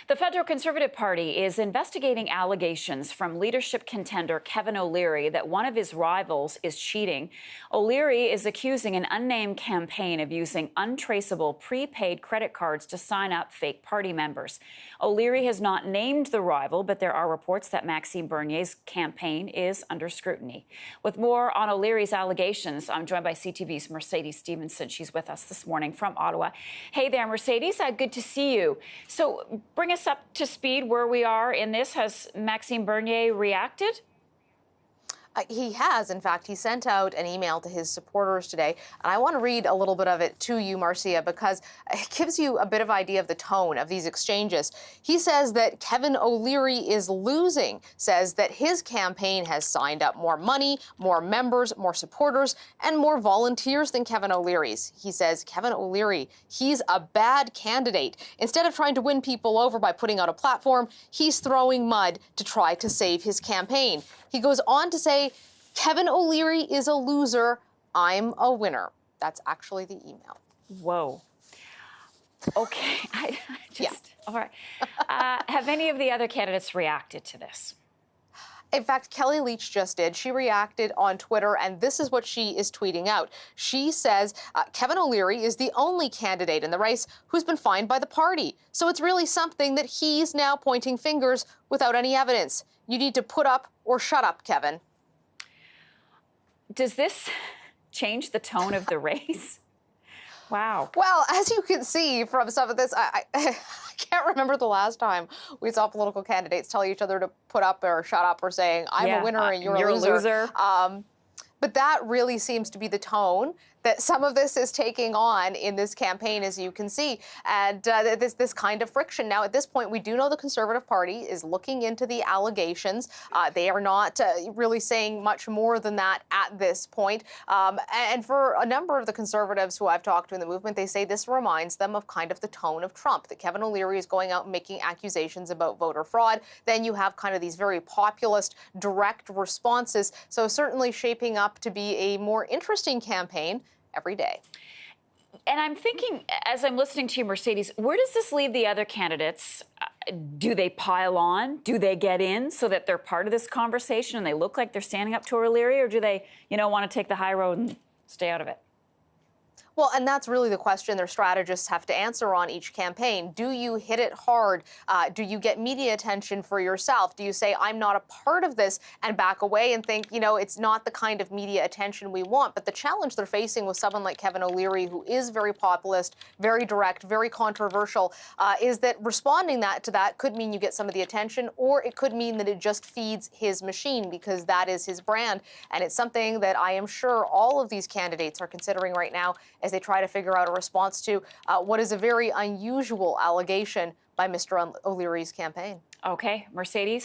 The federal Conservative Party is investigating allegations from leadership contender Kevin O'Leary that one of his rivals is cheating. O'Leary is accusing an unnamed campaign of using untraceable prepaid credit cards to sign up fake party members. O'Leary has not named the rival, but there are reports that Maxime Bernier's campaign is under scrutiny. With more on O'Leary's allegations, I'm joined by CTV's Mercedes Stevenson. She's with us this morning from Ottawa. Hey there, Mercedes. Good to see you. So bring us up to speed where we are in this. Has Maxime Bernier reacted? He has. In fact, he sent out an email to his supporters today. And I want to read a little bit of it to you, Marcia, because it gives you a bit of idea of the tone of these exchanges. He says that Kevin O'Leary is losing, says that his campaign has signed up more money, more members, more supporters, and more volunteers than Kevin O'Leary's. He says, Kevin O'Leary, he's a bad candidate. Instead of trying to win people over by putting out a platform, he's throwing mud to try to save his campaign. He goes on to say, Kevin O'Leary is a loser. I'm a winner. That's actually the email. Whoa. Okay. All right. Have any of the other candidates reacted to this? In fact, Kelly Leach just did. She reacted on Twitter, and this is what she is tweeting out. She says, Kevin O'Leary is the only candidate in the race who's been fined by the party. So it's really something that he's now pointing fingers without any evidence. You need to put up or shut up, Kevin. Does this change the tone of the race? Wow. Well, as you can see from some of this, I can't remember the last time we saw political candidates tell each other to put up or shut up or saying, I'm a winner and you're a loser. But that really seems to be the tone that some of this is taking on in this campaign, as you can see, and this kind of friction. Now, at this point, we do know the Conservative Party is looking into the allegations. They are not really saying much more than that at this point. And for a number of the Conservatives who I've talked to in the movement, they say this reminds them of kind of the tone of Trump, that Kevin O'Leary is going out and making accusations about voter fraud. Then you have kind of these very populist, direct responses. So certainly shaping up to be a more interesting campaign every day. And I'm thinking, as I'm listening to you, Mercedes, where does this leave the other candidates? Do they pile on? Do they get in so that they're part of this conversation and they look like they're standing up to O'Leary? Or do they, want to take the high road and stay out of it? Well, and that's really the question their strategists have to answer on each campaign. Do you hit it hard? Do you get media attention for yourself? Do you say, I'm not a part of this, and back away and think, it's not the kind of media attention we want? But the challenge they're facing with someone like Kevin O'Leary, who is very populist, very direct, very controversial, is that responding to that could mean you get some of the attention, or it could mean that it just feeds his machine, because that is his brand. And it's something that I am sure all of these candidates are considering right now as they try to figure out a response to what is a very unusual allegation by Mr. O'Leary's campaign. Okay, Mercedes.